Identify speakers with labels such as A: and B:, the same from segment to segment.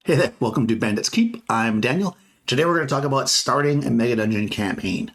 A: Hey there, welcome to Bandit's Keep. I'm Daniel. Today we're going to talk about starting a Mega-Dungeon campaign.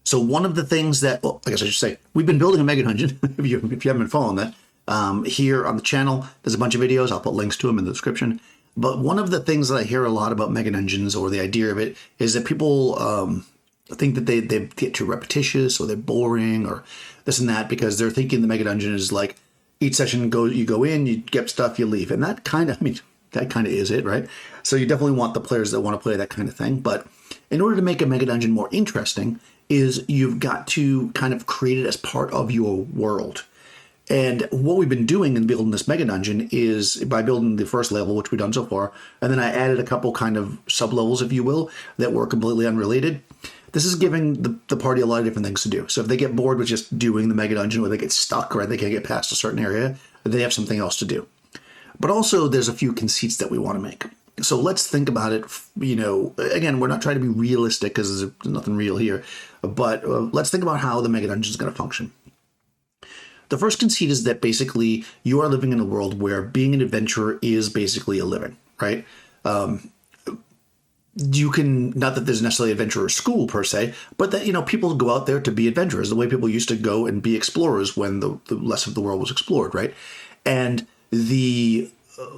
A: So one of the things that, well, I guess I should say, we've been building a Mega-Dungeon, if you haven't been following that. Here on the channel, there's a bunch of videos. I'll put links to them in the description. But one of the things that I hear a lot about Mega-Dungeons, or the idea of it, is that people think that they get too repetitious, or they're boring, or this and that, because they're thinking the Mega-Dungeon is like, each session you go in, you get stuff, you leave. And that kind of, that kind of is it, right? So you definitely want the players that want to play that kind of thing. But in order to make a Mega-Dungeon more interesting, is you've got to kind of create it as part of your world. And what we've been doing in building this Mega-Dungeon is by building the first level, which we've done so far, and then I added a couple kind of sub-levels, if you will, that were completely unrelated. This is giving the party a lot of different things to do. So if they get bored with just doing the Mega-Dungeon, or they get stuck, or they can't get past a certain area, they have something else to do. But also there's a few conceits that we want to make. So let's think about it, again, we're not trying to be realistic because there's nothing real here, but let's think about how the Mega-Dungeon is going to function. The first conceit is that basically you are living in a world where being an adventurer is basically a living, right? You can, not that there's necessarily adventurer school per se, but that, people go out there to be adventurers, the way people used to go and be explorers when the less of the world was explored, right? And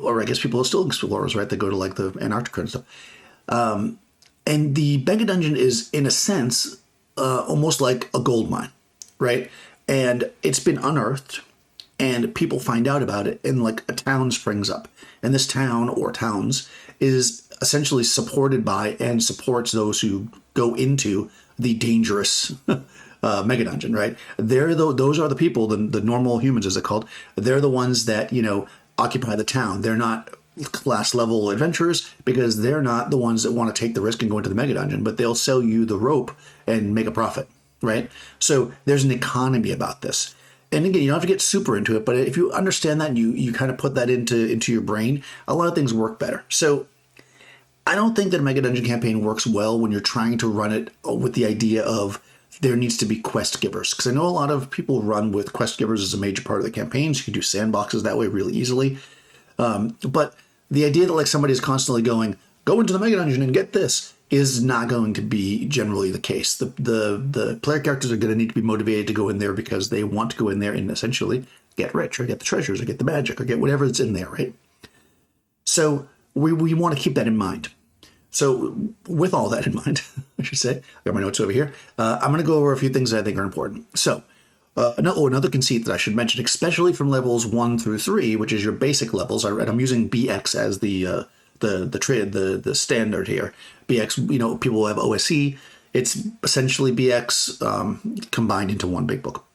A: or I guess people are still explorers, right? They go to like the Antarctica and stuff. And the Mega-Dungeon is, in a sense, almost like a gold mine, right? And it's been unearthed, and people find out about it, and like a town springs up. And this town, or towns, is essentially supported by and supports those who go into the dangerous Mega-Dungeon, right? Those are the people, the normal humans, as they're called. They're the ones that, occupy the town. They're not class level adventurers because they're not the ones that want to take the risk and go into the Mega-Dungeon, but they'll sell you the rope and make a profit, right? So there's an economy about this. And again, you don't have to get super into it, but if you understand that and you kind of put that into your brain, a lot of things work better. So I don't think that a Mega-Dungeon campaign works well when you're trying to run it with the idea of there needs to be quest givers. Because I know a lot of people run with quest givers as a major part of the campaigns. You can do sandboxes that way really easily. But the idea that like somebody is constantly go into the Mega-Dungeon and get this is not going to be generally the case. The player characters are going to need to be motivated to go in there because they want to go in there and essentially get rich, or get the treasures, or get the magic, or get whatever that's in there, right? So we want to keep that in mind. So with all that in mind, I should say, I got my notes over here. I'm going to go over a few things that I think are important. So another conceit that I should mention, especially from levels 1 through 3, which is your basic levels. I'm using BX as the standard here. BX, people have OSE. It's essentially BX combined into one big book.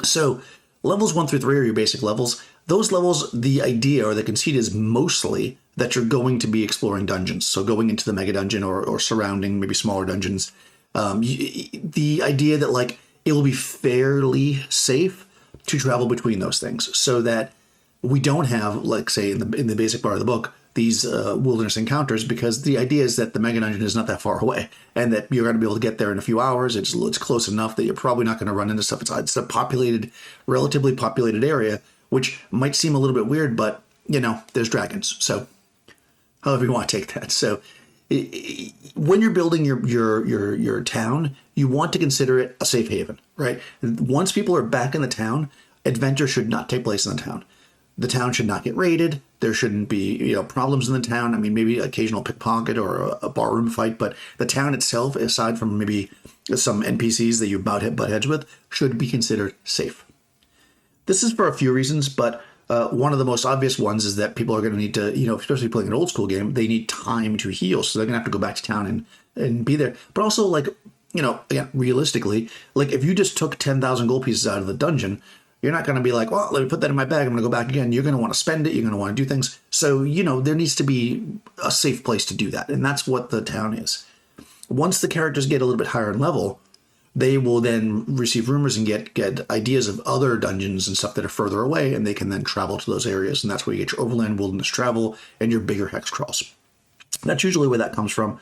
A: So levels 1 through 3 are your basic levels. Those levels, the idea or the conceit is mostly that you're going to be exploring dungeons. So going into the Mega-Dungeon or surrounding maybe smaller dungeons. The idea that like it will be fairly safe to travel between those things so that we don't have, like say in the basic part of the book, these wilderness encounters, because the idea is that the Mega-Dungeon is not that far away and that you're going to be able to get there in a few hours. It's close enough that you're probably not going to run into stuff. It's a relatively populated area, which might seem a little bit weird, but there's dragons. So however you want to take that. So when you're building your town, you want to consider it a safe haven, right? Once people are back in the town, adventure should not take place in the town. The town should not get raided. There shouldn't be, problems in the town. I mean, maybe occasional pickpocket or a barroom fight, but the town itself, aside from maybe some NPCs that you butt heads with, should be considered safe. This is for a few reasons, but one of the most obvious ones is that people are going to need to, especially playing an old school game, they need time to heal. So they're going to have to go back to town and be there. But also, like, again, realistically, like if you just took 10,000 gold pieces out of the dungeon, you're not going to be like, well, let me put that in my bag. I'm going to go back again. You're going to want to spend it. You're going to want to do things. So, there needs to be a safe place to do that. And that's what the town is. Once the characters get a little bit higher in level, they will then receive rumors and get ideas of other dungeons and stuff that are further away, and they can then travel to those areas. And that's where you get your overland wilderness travel and your bigger hex crawls. That's usually where that comes from.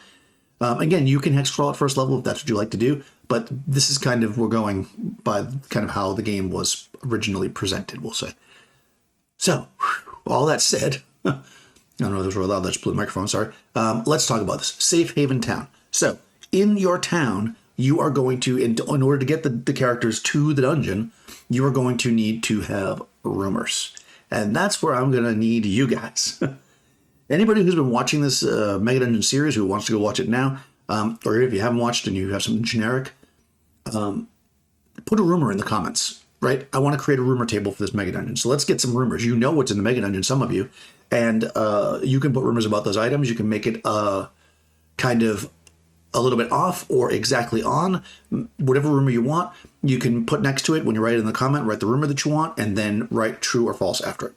A: Again, you can hex crawl at first level if that's what you like to do, but this is we're going by kind of how the game was originally presented, we'll say. So, all that said, I don't know if those were loud. That's blew the microphone. Sorry. Let's talk about this. Safe Haven Town. So in your town, you are going to, in order to get the characters to the dungeon, you are going to need to have rumors. And that's where I'm going to need you guys. Anybody who's been watching this Mega-Dugeon series who wants to go watch it now, or if you haven't watched and you have something generic, put a rumor in the comments, right? I want to create a rumor table for this Mega-Dugeon. So let's get some rumors. You know what's in the Mega-Dugeon, some of you. And you can put rumors about those items. You can make it kind of a little bit off or exactly on. Whatever rumor you want, you can put next to it when you write it in the comment, write the rumor that you want, and then write true or false after it.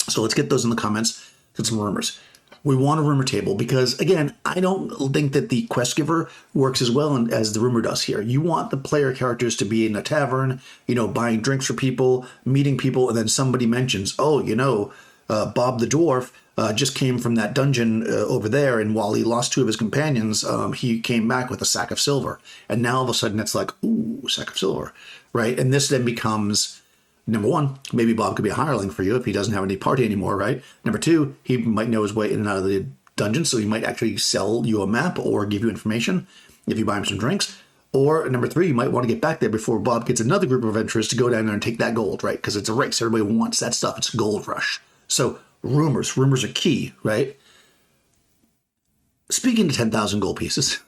A: So let's get those in the comments. Get some rumors. We want a rumor table because, again, I don't think that the quest giver works as well as the rumor does here. You want the player characters to be in a tavern, buying drinks for people, meeting people, and then somebody mentions, oh, Bob the dwarf just came from that dungeon over there, and while he lost 2 of his companions, he came back with a sack of silver. And now all of a sudden it's like, ooh, sack of silver, right? And this then becomes... Number 1, maybe Bob could be a hireling for you if he doesn't have any party anymore, right? Number 2, he might know his way in and out of the dungeon, so he might actually sell you a map or give you information if you buy him some drinks. Or number 3, you might want to get back there before Bob gets another group of adventurers to go down there and take that gold, right? Because it's a race. Everybody wants that stuff. It's a gold rush. So rumors. Rumors are key, right? Speaking of 10,000 gold pieces,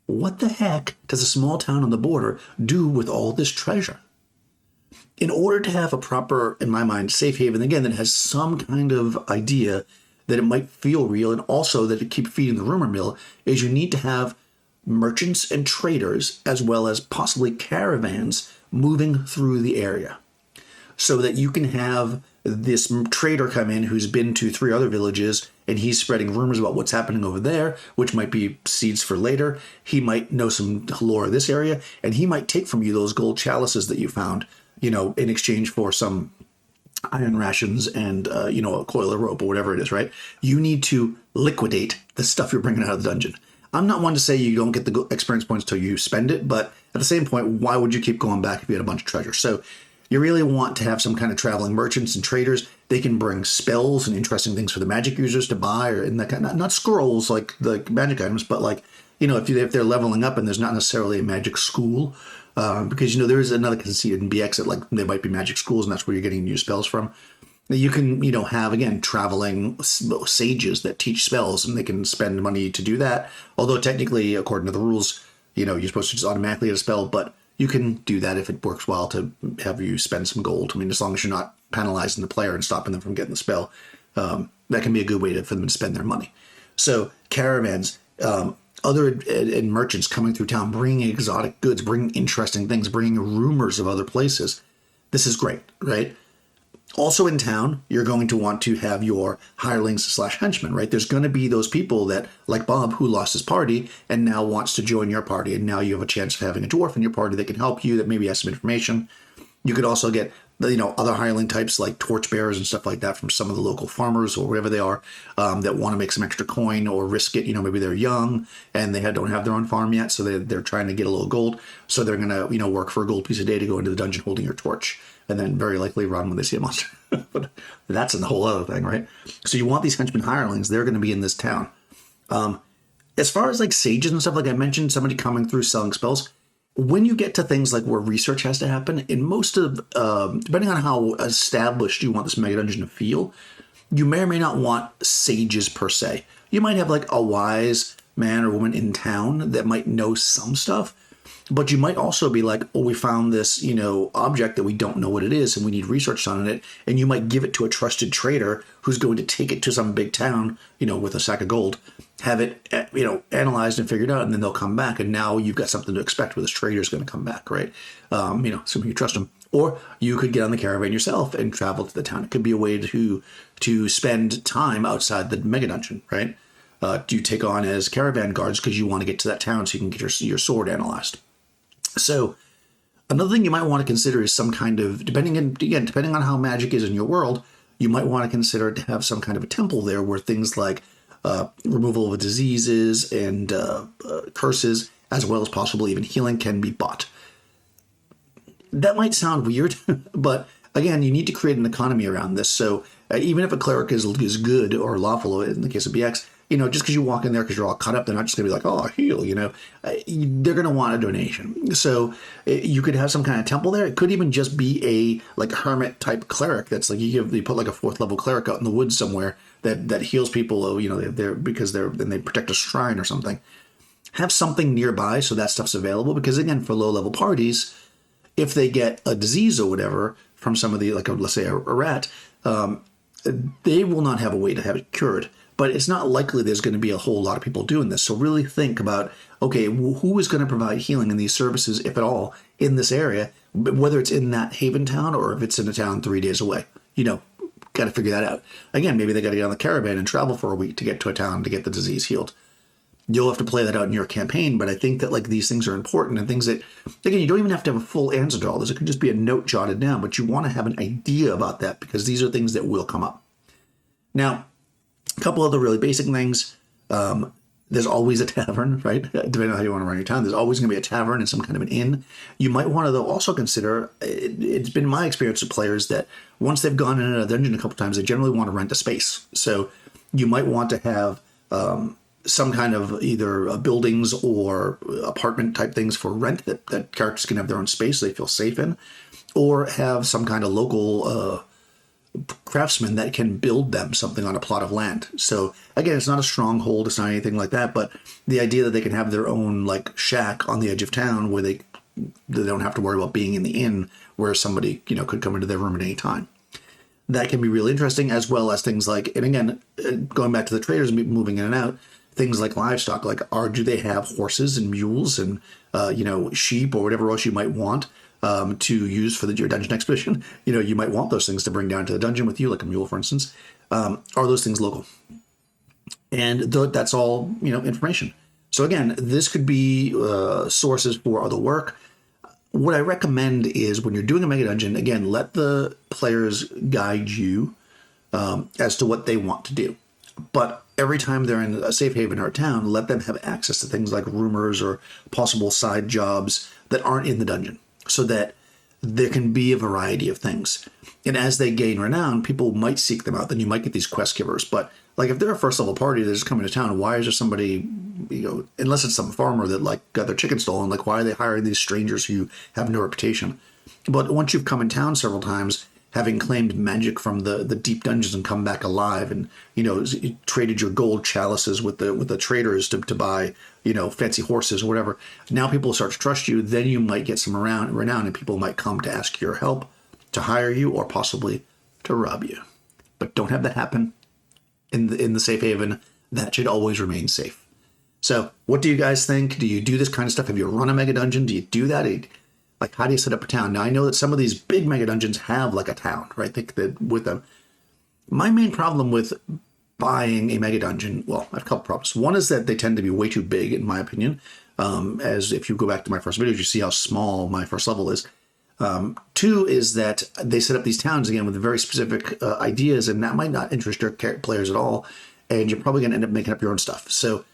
A: what the heck does a small town on the border do with all this treasure? In order to have a proper, in my mind, safe haven, again, that has some kind of idea that it might feel real and also that it keep feeding the rumor mill, is you need to have merchants and traders as well as possibly caravans moving through the area so that you can have this trader come in who's been to 3 other villages and he's spreading rumors about what's happening over there, which might be seeds for later. He might know some lore of this area, and he might take from you those gold chalices that you found, in exchange for some iron rations and, a coil of rope or whatever it is, right? You need to liquidate the stuff you're bringing out of the dungeon. I'm not one to say you don't get the experience points till you spend it, but at the same point, why would you keep going back if you had a bunch of treasure? So you really want to have some kind of traveling merchants and traders. They can bring spells and interesting things for the magic users to buy, or in that kind of, not scrolls like the magic items, but like, if they're leveling up and there's not necessarily a magic school, because, there is another conceit in BX that, like, there might be magic schools, and that's where you're getting new spells from. You can, have, again, traveling sages that teach spells, and they can spend money to do that. Although, technically, according to the rules, you're supposed to just automatically get a spell, but you can do that if it works well to have you spend some gold. I mean, as long as you're not penalizing the player and stopping them from getting the spell, that can be a good way for them to spend their money. So, caravans... other merchants coming through town, bringing exotic goods, bringing interesting things, bringing rumors of other places. This is great, right? Also in town, you're going to want to have your hirelings / henchmen, right? There's going to be those people that, like Bob, who lost his party and now wants to join your party. And now you have a chance of having a dwarf in your party that can help you, that maybe has some information. You could also get, other hireling types like torchbearers and stuff like that from some of the local farmers or wherever they are, that want to make some extra coin or risk it. Maybe they're young and they don't have their own farm yet, so they're trying to get a little gold. So they're going to, work for a gold piece a day to go into the dungeon holding your torch, and then very likely run when they see a monster. But that's a whole other thing, right? So you want these henchmen hirelings. They're going to be in this town. As far as like sages and stuff, like I mentioned, somebody coming through selling spells. When you get to things like where research has to happen, in most of, depending on how established you want this Mega-Dugeon to feel, you may or may not want sages per se. You might have like a wise man or woman in town that might know some stuff, but you might also be like, oh, we found this, object that we don't know what it is and we need research done on it. And you might give it to a trusted trader who's going to take it to some big town, with a sack of gold, have it, analyzed and figured out, and then they'll come back. And now you've got something to expect where this trader's going to come back, right? Assuming you trust them. Or you could get on the caravan yourself and travel to the town. It could be a way to spend time outside the Mega-Dugeon, right? Do you take on as caravan guards because you want to get to that town so you can get your sword analyzed? So another thing you might want to consider is some kind of, depending on how magic is in your world, you might want to consider to have some kind of a temple there where things like removal of diseases and curses, as well as possibly even healing, can be bought. That might sound weird, but again, you need to create an economy around this. So even if a cleric is good or lawful, in the case of BX, just because you walk in there because you're all cut up, they're not just going to be like, oh, heal, they're going to want a donation. So you could have some kind of temple there. It could even just be a hermit type cleric. That's like you put like a 4th level cleric out in the woods somewhere that heals people, they're because they protect a shrine or something. Have something nearby so that stuff's available, because again, for low level parties, if they get a disease or whatever from some of the, let's say a rat, they will not have a way to have it cured. But it's not likely there's going to be a whole lot of people doing this. So really think about, okay, who is going to provide healing in these services, if at all, in this area, whether it's in that Haven town or if it's in a town 3 days away. Got to figure that out. Again, maybe they got to get on the caravan and travel for a week to get to a town to get the disease healed. You'll have to play that out in your campaign, but I think that these things are important, and things that, again, you don't even have to have a full answer to all this. It could just be a note jotted down, but you want to have an idea about that, because these are things that will come up. Now, a couple other really basic things. There's always a tavern, right? Depending on how you want to run your town, there's always going to be a tavern and some kind of an inn. You might want to, though, also consider, it's been my experience with players that once they've gone in a dungeon a couple times, they generally want to rent a space. So you might want to have some kind of either buildings or apartment type things for rent that characters can have their own space they feel safe in, or have some kind of local craftsman that can build them something on a plot of land. So again, it's not a stronghold, it's not anything like that, but the idea that they can have their own shack on the edge of town where they don't have to worry about being in the inn where somebody could come into their room at any time. That can be really interesting, as well as things like, and again, going back to the traders moving in and out, things like livestock, do they have horses and mules and sheep or whatever else you might want to use for your dungeon expedition? You might want those things to bring down to the dungeon with you, like a mule, for instance. Are those things local? And that's all, information. So again, this could be sources for other work. What I recommend is when you're doing a mega dungeon, again, let the players guide you as to what they want to do. But every time they're in a safe haven or a town, let them have access to things like rumors or possible side jobs that aren't in the dungeon, so that there can be a variety of things. And as they gain renown, people might seek them out. Then you might get these quest givers. But if they're a first level party that's coming to town, why is there somebody, unless it's some farmer that got their chicken stolen, why are they hiring these strangers who have no reputation? But once you've come in town several times, having claimed magic from the deep dungeons and come back alive, and traded your gold chalices with the traders to buy fancy horses or whatever, now people start to trust you. Then you might get some renown, and people might come to ask your help, to hire you, or possibly to rob you. But don't have that happen in the safe haven. That should always remain safe. So what do you guys think? Do you do this kind of stuff? Have you run a mega dungeon? Do you do that? How do you set up a town? Now, I know that some of these big mega dungeons have a town, right? That with them. My main problem with buying a mega dungeon, well, I have a couple problems. One is that they tend to be way too big, in my opinion. As if you go back to my first videos, you see how small my first level is. Two is that they set up these towns, again, with very specific ideas, and that might not interest your players at all, and you're probably going to end up making up your own stuff. So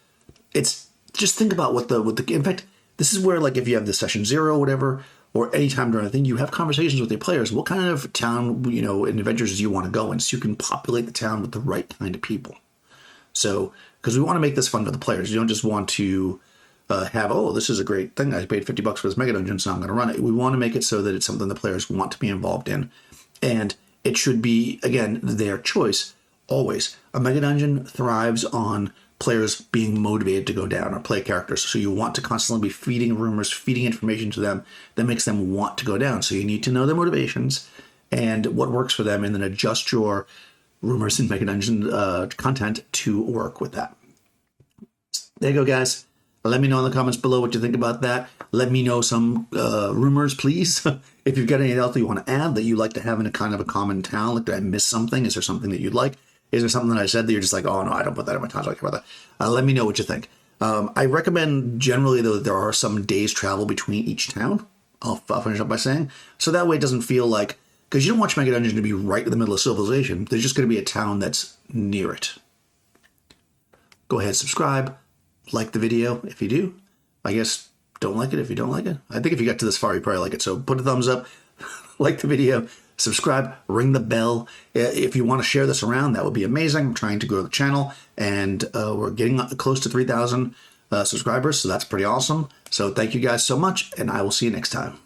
A: it's just think about what the in fact, this is where, if you have the session 0 or whatever, or any time during a thing, you have conversations with your players. What kind of town, and adventures do you want to go in, so you can populate the town with the right kind of people? So, because we want to make this fun for the players. You don't just want to have, this is a great thing. I paid $50 for this mega dungeon, so I'm going to run it. We want to make it so that it's something the players want to be involved in. And it should be, again, their choice, always. A mega dungeon thrives on players being motivated to go down or play characters. So you want to constantly be feeding rumors, feeding information to them that makes them want to go down. So you need to know their motivations and what works for them, and then adjust your rumors and Mega Dungeon content to work with that. There you go, guys. Let me know in the comments below what you think about that. Let me know some rumors, please. If you've got anything else that you want to add that you like to have in a kind of a common town, did I miss something? Is there something that you'd like? Is there something that I said that you're just oh no, I don't put that in my contract? About that. Let me know what you think. I recommend generally, though, that there are some days travel between each town. I'll finish up by saying, so that way it doesn't feel because you don't want your Mega Dungeon to be right in the middle of civilization. There's just going to be a town that's near it. Go ahead, subscribe, like the video if you do. I guess don't like it if you don't like it. I think if you got to this far, you probably like it. So put a thumbs up, like the video, subscribe, ring the bell. If you want to share this around, that would be amazing. I'm trying to grow the channel, and we're getting close to 3,000 subscribers, so that's pretty awesome. So thank you guys so much, and I will see you next time.